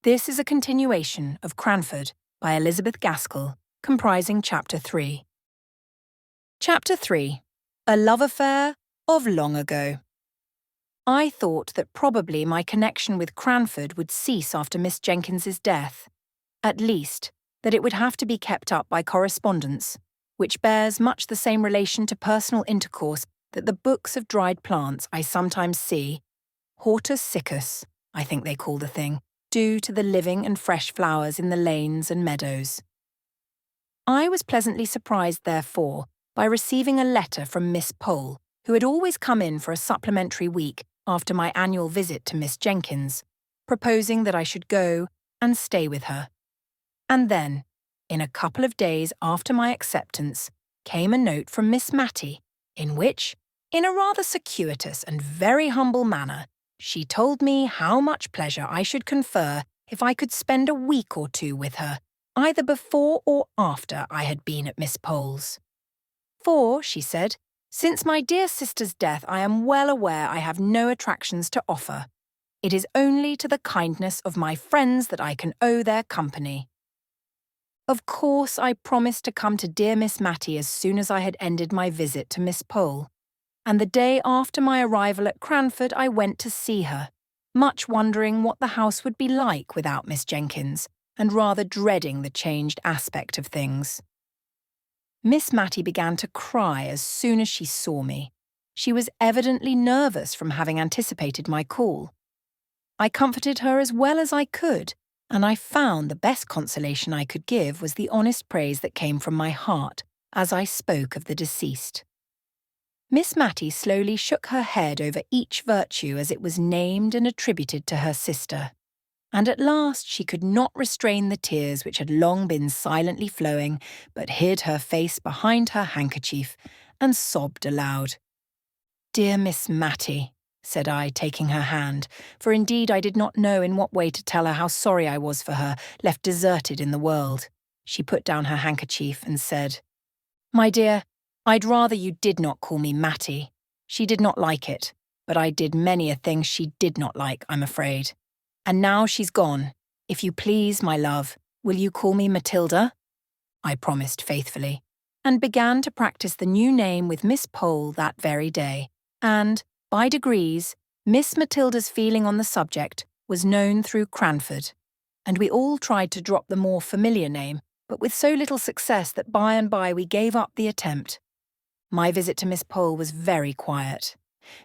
This is a continuation of Cranford by Elizabeth Gaskell, comprising Chapter 3. Chapter 3. A Love Affair of Long Ago. I thought that probably my connection with Cranford would cease after Miss Jenkins's death. At least, that it would have to be kept up by correspondence, which bears much the same relation to personal intercourse that the books of dried plants I sometimes see, hortus siccus, I think they call the thing, do to the living and fresh flowers in the lanes and meadows. I was pleasantly surprised, therefore, by receiving a letter from Miss Pole, who had always come in for a supplementary week after my annual visit to Miss Jenkins, proposing that I should go and stay with her. And then, in a couple of days after my acceptance, came a note from Miss Matty, in which, in a rather circuitous and very humble manner, she told me how much pleasure I should confer if I could spend a week or two with her, either before or after I had been at Miss Pole's. For, she said, since my dear sister's death I am well aware I have no attractions to offer. It is only to the kindness of my friends that I can owe their company. Of course, I promised to come to dear Miss Matty as soon as I had ended my visit to Miss Pole, and the day after my arrival at Cranford I went to see her, much wondering what the house would be like without Miss Jenkins, and rather dreading the changed aspect of things. Miss Matty began to cry as soon as she saw me. She was evidently nervous from having anticipated my call. I comforted her as well as I could, and I found the best consolation I could give was the honest praise that came from my heart as I spoke of the deceased. Miss Matty slowly shook her head over each virtue as it was named and attributed to her sister, and at last she could not restrain the tears which had long been silently flowing, but hid her face behind her handkerchief and sobbed aloud. "Dear Miss Matty," said I, taking her hand, for indeed I did not know in what way to tell her how sorry I was for her, left deserted in the world. She put down her handkerchief and said, "My dear, I'd rather you did not call me Matty. She did not like it, but I did many a thing she did not like, I'm afraid. And now she's gone. If you please, my love, will you call me Matilda?" I promised faithfully, and began to practice the new name with Miss Pole that very day, and, by degrees, Miss Matilda's feeling on the subject was known through Cranford, and we all tried to drop the more familiar name, but with so little success that by and by we gave up the attempt. My visit to Miss Pole was very quiet.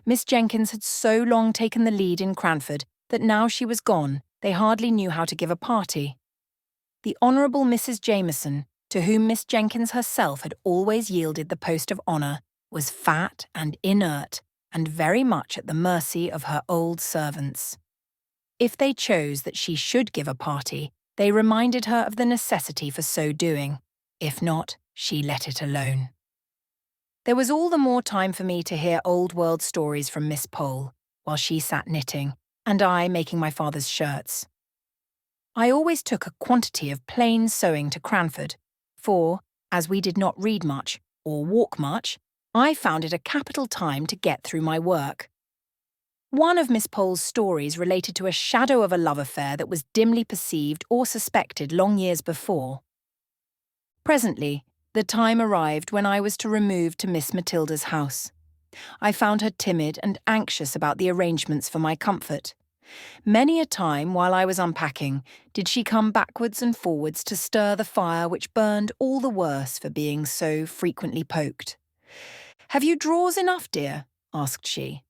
Miss Jenkins had so long taken the lead in Cranford that now she was gone, they hardly knew how to give a party. The Honourable Mrs. Jameson, to whom Miss Jenkins herself had always yielded the post of honour, was fat and inert, and very much at the mercy of her old servants. If they chose that she should give a party, they reminded her of the necessity for so doing. If not, she let it alone. There was all the more time for me to hear old-world stories from Miss Pole, while she sat knitting, and I making my father's shirts. I always took a quantity of plain sewing to Cranford, for, as we did not read much, or walk much, I found it a capital time to get through my work. One of Miss Pole's stories related to a shadow of a love affair that was dimly perceived or suspected long years before. Presently, the time arrived when I was to remove to Miss Matilda's house. I found her timid and anxious about the arrangements for my comfort. Many a time while I was unpacking did she come backwards and forwards to stir the fire which burned all the worse for being so frequently poked. "Have you drawers enough, dear?" asked she.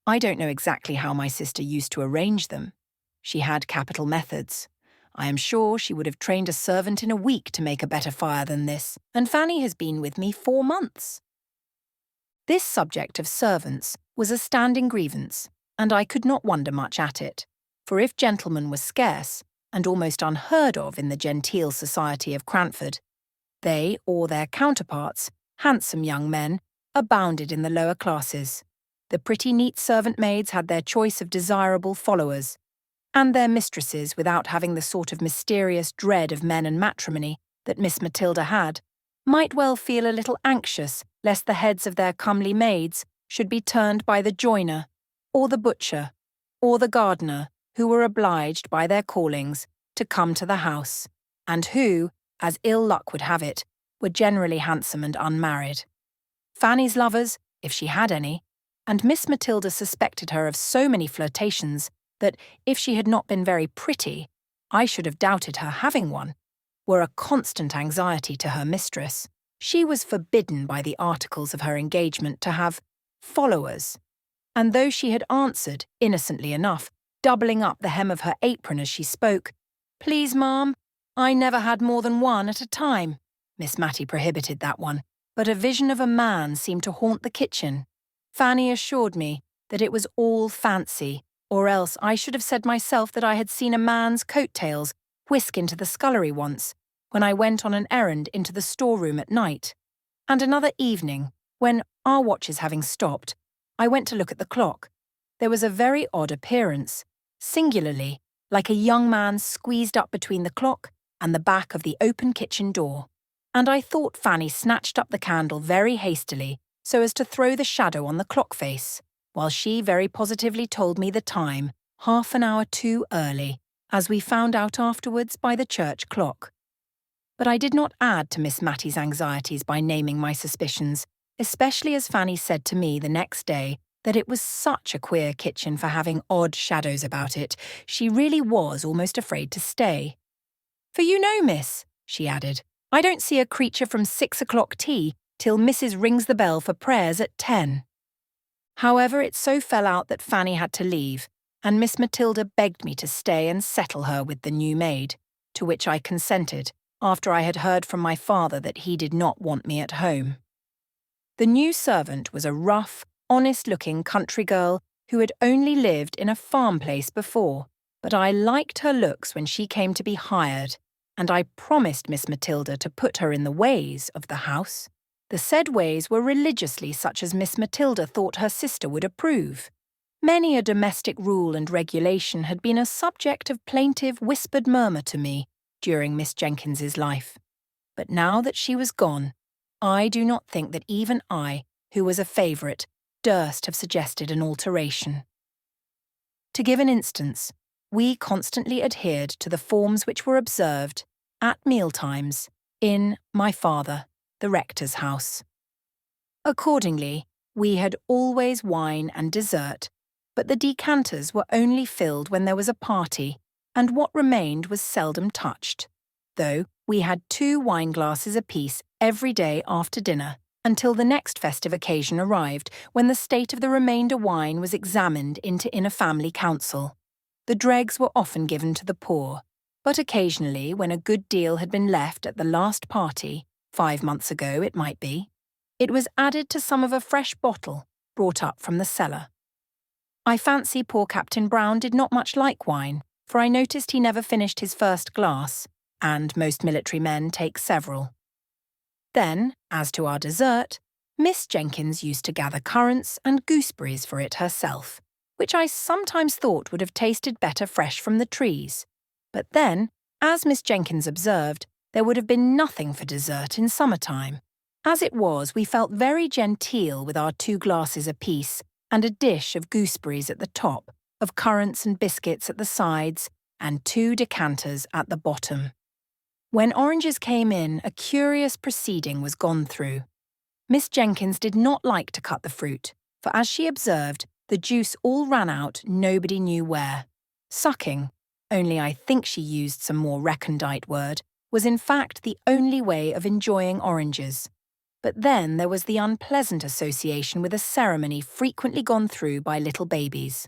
I don't know exactly how my sister used to arrange them. She had capital methods. I am sure she would have trained a servant in a week to make a better fire than this, and Fanny has been with me 4 months. This subject of servants was a standing grievance, and I could not wonder much at it, for if gentlemen were scarce, and almost unheard of in the genteel society of Cranford, they, or their counterparts, handsome young men, abounded in the lower classes. The pretty neat servant maids had their choice of desirable followers, and their mistresses, without having the sort of mysterious dread of men and matrimony that Miss Matilda had, might well feel a little anxious lest the heads of their comely maids should be turned by the joiner, or the butcher, or the gardener, who were obliged by their callings to come to the house, and who, as ill luck would have it, were generally handsome and unmarried. Fanny's lovers, if she had any, and Miss Matilda suspected her of so many flirtations that, if she had not been very pretty, I should have doubted her having one, were a constant anxiety to her mistress. She was forbidden by the articles of her engagement to have followers, and though she had answered, innocently enough, doubling up the hem of her apron as she spoke, "Please, ma'am, I never had more than one at a time," Miss Matty prohibited that one, but a vision of a man seemed to haunt the kitchen. Fanny assured me that it was all fancy, or else I should have said myself that I had seen a man's coat-tails whisk into the scullery once, when I went on an errand into the storeroom at night. And another evening, when, our watches having stopped, I went to look at the clock, there was a very odd appearance, singularly like a young man squeezed up between the clock and the back of the open kitchen door. And I thought Fanny snatched up the candle very hastily so as to throw the shadow on the clock face, while she very positively told me the time half an hour too early, as we found out afterwards by the church clock. But I did not add to Miss Matty's anxieties by naming my suspicions, especially as Fanny said to me the next day that it was such a queer kitchen for having odd shadows about it, she really was almost afraid to stay. "For you know, miss," she added, "I don't see a creature from 6 o'clock tea till Mrs. rings the bell for prayers at 10. However, it so fell out that Fanny had to leave, and Miss Matilda begged me to stay and settle her with the new maid, to which I consented, after I had heard from my father that he did not want me at home. The new servant was a rough, honest-looking country girl who had only lived in a farm place before, but I liked her looks when she came to be hired, and I promised Miss Matilda to put her in the ways of the house. The said ways were religiously such as Miss Matilda thought her sister would approve. Many a domestic rule and regulation had been a subject of plaintive whispered murmur to me during Miss Jenkins's life. But now that she was gone, I do not think that even I, who was a favourite, durst have suggested an alteration. To give an instance, we constantly adhered to the forms which were observed, at mealtimes, in my father, the rector's house. Accordingly, we had always wine and dessert, but the decanters were only filled when there was a party, and what remained was seldom touched, though we had 2 wine-glasses apiece every day after dinner, until the next festive occasion arrived, when the state of the remainder wine was examined in a family council. The dregs were often given to the poor, but occasionally, when a good deal had been left at the last party, 5 months ago it might be, it was added to some of a fresh bottle brought up from the cellar. I fancy poor Captain Brown did not much like wine, for I noticed he never finished his first glass, and most military men take several. Then, as to our dessert, Miss Jenkins used to gather currants and gooseberries for it herself, which I sometimes thought would have tasted better fresh from the trees. But then, as Miss Jenkins observed, there would have been nothing for dessert in summer-time. As it was, we felt very genteel with our 2 glasses apiece and a dish of gooseberries at the top, of currants and biscuits at the sides, and 2 decanters at the bottom. When oranges came in, a curious proceeding was gone through. Miss Jenkins did not like to cut the fruit, for as she observed, the juice all ran out nobody knew where. Sucking, only I think she used some more recondite word, was in fact the only way of enjoying oranges. But then there was the unpleasant association with a ceremony frequently gone through by little babies.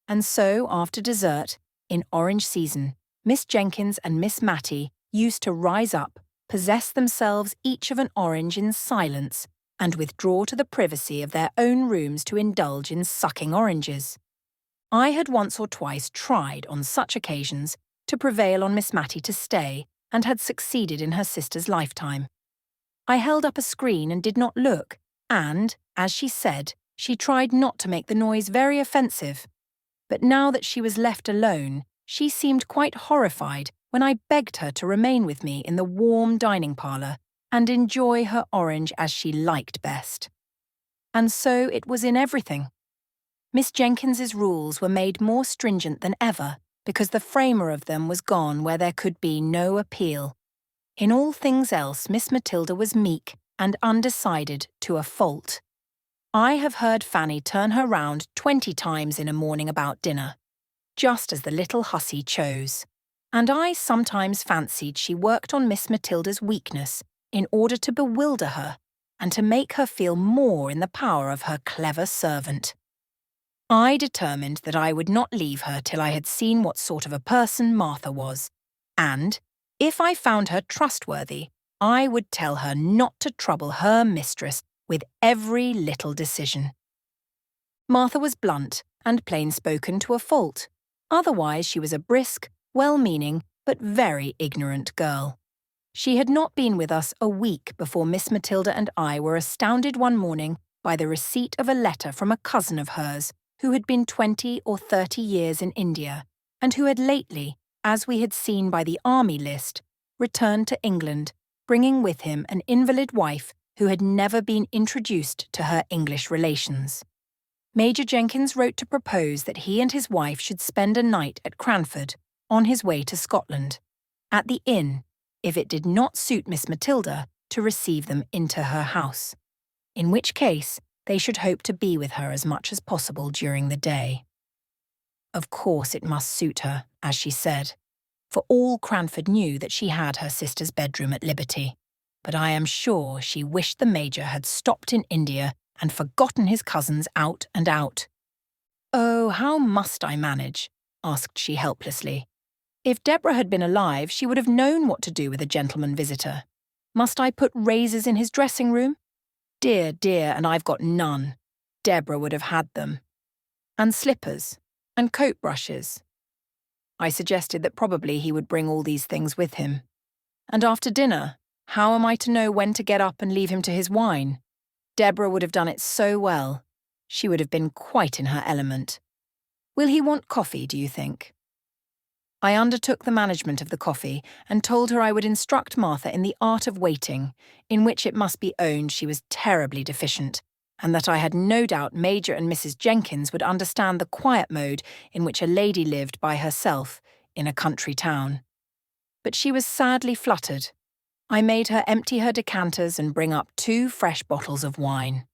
And so, after dessert, in orange season, Miss Jenkins and Miss Matty used to rise up, possess themselves each of an orange in silence, and withdraw to the privacy of their own rooms to indulge in sucking oranges. I had once or twice tried, on such occasions, to prevail on Miss Matty to stay, and had succeeded in her sister's lifetime. I held up a screen and did not look, and, as she said, she tried not to make the noise very offensive. But now that she was left alone, she seemed quite horrified when I begged her to remain with me in the warm dining parlour and enjoy her orange as she liked best. And so it was in everything. Miss Jenkins's rules were made more stringent than ever because the framer of them was gone where there could be no appeal. In all things else, Miss Matilda was meek and undecided to a fault. I have heard Fanny turn her round 20 times in a morning about dinner, just as the little hussy chose. And I sometimes fancied she worked on Miss Matilda's weakness in order to bewilder her and to make her feel more in the power of her clever servant. I determined that I would not leave her till I had seen what sort of a person Martha was, and, if I found her trustworthy, I would tell her not to trouble her mistress with every little decision. Martha was blunt and plain-spoken to a fault. Otherwise she was a brisk, well-meaning, but very ignorant girl. She had not been with us a week before Miss Matilda and I were astounded one morning by the receipt of a letter from a cousin of hers who had been 20 or 30 years in India, and who had lately, as we had seen by the army list, returned to England, bringing with him an invalid wife who had never been introduced to her English relations. Major Jenkins wrote to propose that he and his wife should spend a night at Cranford, on his way to Scotland, at the inn, if it did not suit Miss Matilda to receive them into her house, in which case they should hope to be with her as much as possible during the day. Of course it must suit her, as she said, for all Cranford knew that she had her sister's bedroom at liberty, but I am sure she wished the Major had stopped in India and forgotten his cousins out and out. "Oh, how must I manage?" asked she helplessly. "If Deborah had been alive, she would have known what to do with a gentleman visitor. Must I put razors in his dressing room? Dear, dear, and I've got none. Deborah would have had them. And slippers, and coat brushes." I suggested that probably he would bring all these things with him. "And after dinner, how am I to know when to get up and leave him to his wine? Deborah would have done it so well. She would have been quite in her element. Will he want coffee, do you think?" I undertook the management of the coffee and told her I would instruct Martha in the art of waiting, in which it must be owned she was terribly deficient, and that I had no doubt Major and Mrs. Jenkins would understand the quiet mode in which a lady lived by herself in a country town. But she was sadly fluttered. I made her empty her decanters and bring up 2 fresh bottles of wine.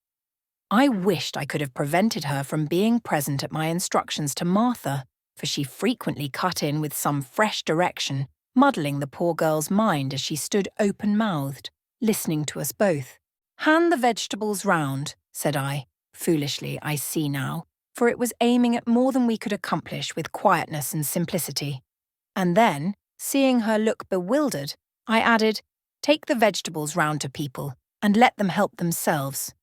I wished I could have prevented her from being present at my instructions to Martha, for she frequently cut in with some fresh direction, muddling the poor girl's mind as she stood open-mouthed, listening to us both. "Hand the vegetables round," said I, foolishly, I see now, for it was aiming at more than we could accomplish with quietness and simplicity. And then, seeing her look bewildered, I added, "Take the vegetables round to people, and let them help themselves."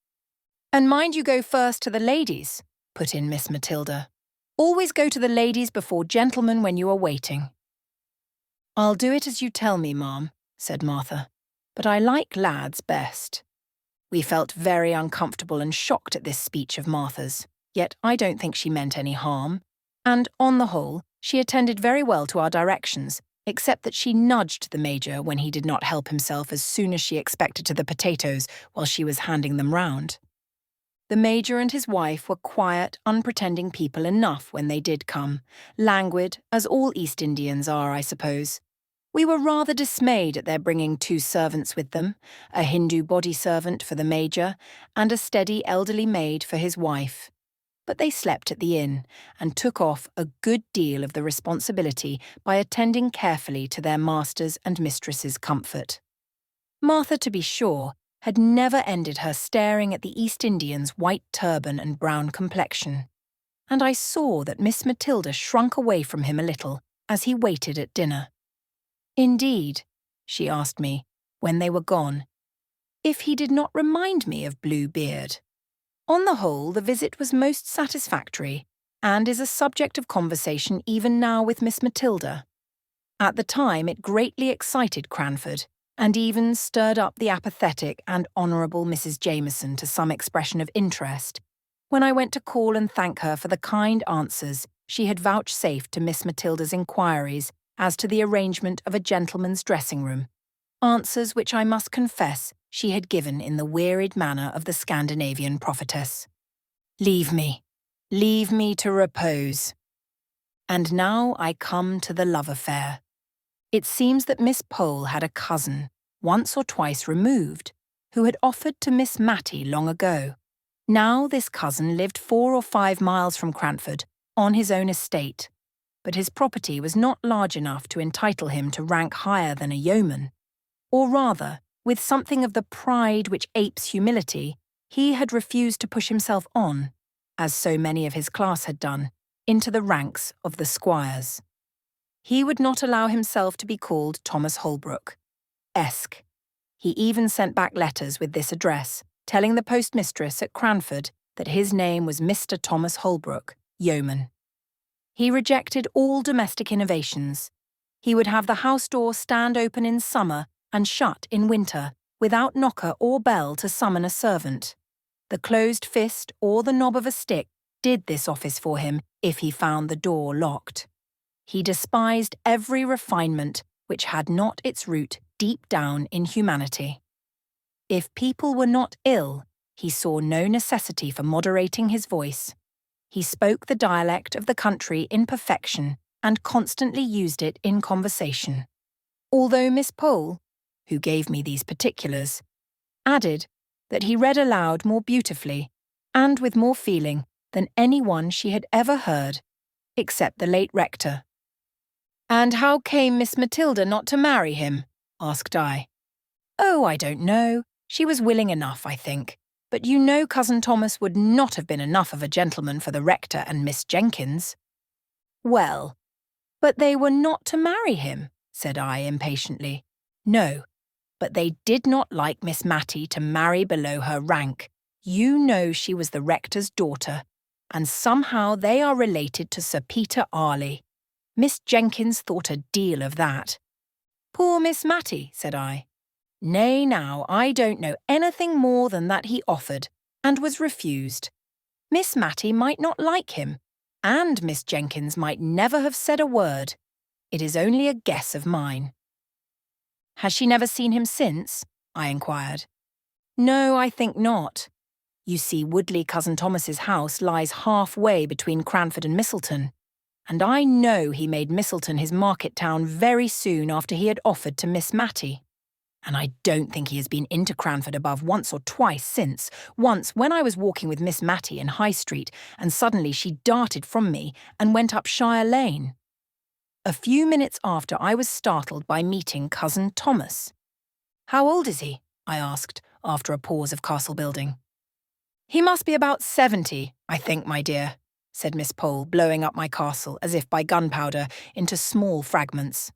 "And mind you go first to the ladies," put in Miss Matilda. "Always go to the ladies before gentlemen when you are waiting." "I'll do it as you tell me, ma'am," said Martha, "but I like lads best." We felt very uncomfortable and shocked at this speech of Martha's, yet I don't think she meant any harm, and, on the whole, she attended very well to our directions, except that she nudged the Major when he did not help himself as soon as she expected to the potatoes while she was handing them round. The Major and his wife were quiet, unpretending people enough when they did come, languid, as all East Indians are, I suppose. We were rather dismayed at their bringing 2 servants with them, a Hindu body servant for the Major, and a steady elderly maid for his wife. But they slept at the inn, and took off a good deal of the responsibility by attending carefully to their master's and mistress's comfort. Martha, to be sure, had never ended her staring at the East Indian's white turban and brown complexion, and I saw that Miss Matilda shrunk away from him a little as he waited at dinner. "Indeed," she asked me, when they were gone, "if he did not remind me of Bluebeard." On the whole, the visit was most satisfactory, and is a subject of conversation even now with Miss Matilda. At the time it greatly excited Cranford, and even stirred up the apathetic and honourable Mrs. Jameson to some expression of interest, when I went to call and thank her for the kind answers she had vouchsafed to Miss Matilda's inquiries as to the arrangement of a gentleman's dressing-room, answers which I must confess she had given in the wearied manner of the Scandinavian prophetess. "Leave me," Leave me to repose. And now I come to the love affair. It seems that Miss Pole had a cousin, once or twice removed, who had offered to Miss Matty long ago. Now this cousin lived 4 or 5 miles from Cranford, on his own estate, but his property was not large enough to entitle him to rank higher than a yeoman. Or rather, with something of the pride which apes humility, he had refused to push himself on, as so many of his class had done, into the ranks of the squires. He would not allow himself to be called Thomas Holbrook, Esq. He even sent back letters with this address, telling the postmistress at Cranford that his name was Mr. Thomas Holbrook, yeoman. He rejected all domestic innovations. He would have the house door stand open in summer and shut in winter, without knocker or bell to summon a servant. The closed fist or the knob of a stick did this office for him if he found the door locked. He despised every refinement which had not its root deep down in humanity. If people were not ill, he saw no necessity for moderating his voice. He spoke the dialect of the country in perfection and constantly used it in conversation. Although Miss Pole, who gave me these particulars, added that he read aloud more beautifully and with more feeling than any one she had ever heard, except the late rector. "And how came Miss Matilda not to marry him?" asked I. "Oh, I don't know. She was willing enough, I think. But you know Cousin Thomas would not have been enough of a gentleman for the rector and Miss Jenkins." "Well, but they were not to marry him," said I impatiently. "No, but they did not like Miss Matty to marry below her rank. You know she was the rector's daughter, and somehow they are related to Sir Peter Arley. Miss Jenkins thought a deal of that." "Poor Miss Matty," said I. "Nay, now, I don't know anything more than that he offered, and was refused. Miss Matty might not like him, and Miss Jenkins might never have said a word. It is only a guess of mine." "Has she never seen him since?" I inquired. "No, I think not. You see, Woodley Cousin Thomas's house lies halfway between Cranford and Misselton, and I know he made Misselton his market town very soon after he had offered to Miss Matty. And I don't think he has been into Cranford above once or twice since. Once, when I was walking with Miss Matty in High Street, and suddenly she darted from me and went up Shire Lane. A few minutes after, I was startled by meeting Cousin Thomas." "How old is he?" I asked, after a pause of castle building. "He must be about 70, I think, my dear," said Miss Pole, blowing up my castle, as if by gunpowder, into small fragments.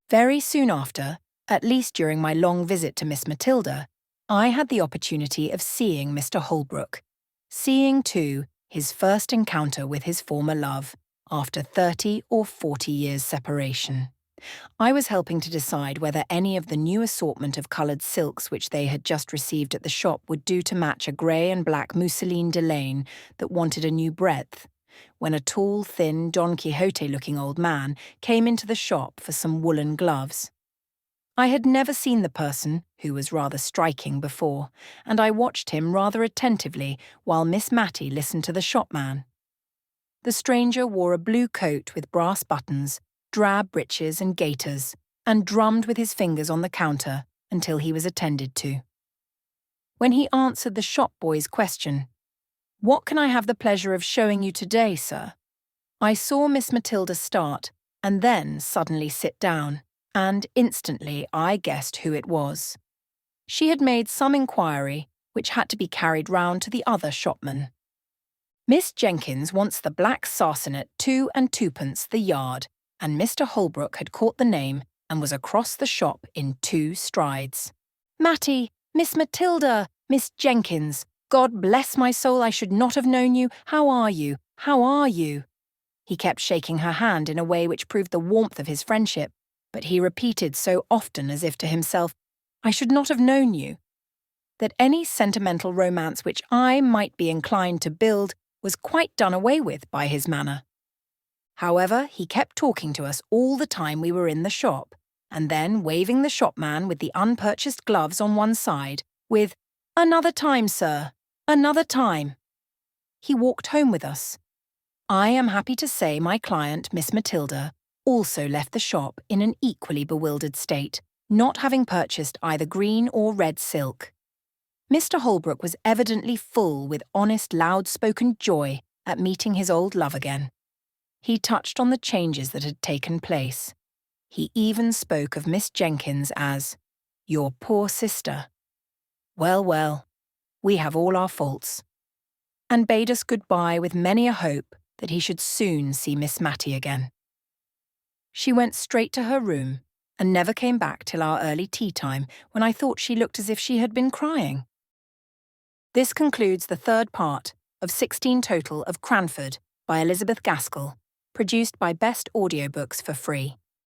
Very soon after, at least during my long visit to Miss Matilda, I had the opportunity of seeing Mr. Holbrook, seeing, too, his first encounter with his former love, after 30 or 40 years' separation. I was helping to decide whether any of the new assortment of coloured silks which they had just received at the shop would do to match a grey and black mousseline delaine that wanted a new breadth, when a tall, thin, Don Quixote-looking old man came into the shop for some woolen gloves. I had never seen the person, who was rather striking, before, and I watched him rather attentively while Miss Matty listened to the shopman. The stranger wore a blue coat with brass buttons, drab breeches and gaiters, and drummed with his fingers on the counter until he was attended to. When he answered the shop boy's question, "What can I have the pleasure of showing you today, sir?" I saw Miss Matilda start, and then suddenly sit down, and instantly I guessed who it was. She had made some inquiry, which had to be carried round to the other shopman. "Miss Jenkins wants the black sarcenet 2 and 2pence the yard," and Mr. Holbrook had caught the name and was across the shop in 2 strides. "Matty, Miss Matilda, Miss Jenkins, God bless my soul, I should not have known you. How are you? How are you?" He kept shaking her hand in a way which proved the warmth of his friendship, but he repeated so often as if to himself, "I should not have known you," that any sentimental romance which I might be inclined to build was quite done away with by his manner. However, he kept talking to us all the time we were in the shop, and then waving the shopman with the unpurchased gloves on one side, with, "Another time, sir, another time." He walked home with us. I am happy to say my client, Miss Matilda, also left the shop in an equally bewildered state, not having purchased either green or red silk. Mr. Holbrook was evidently full with honest, loud-spoken joy at meeting his old love again. He touched on the changes that had taken place. He even spoke of Miss Jenkins as, "Your poor sister. Well, well, we have all our faults," and bade us goodbye with many a hope that he should soon see Miss Matty again. She went straight to her room and never came back till our early tea time, when I thought she looked as if she had been crying. This concludes the third part of 16 total of Cranford by Elizabeth Gaskell, produced by Best Audiobooks for free.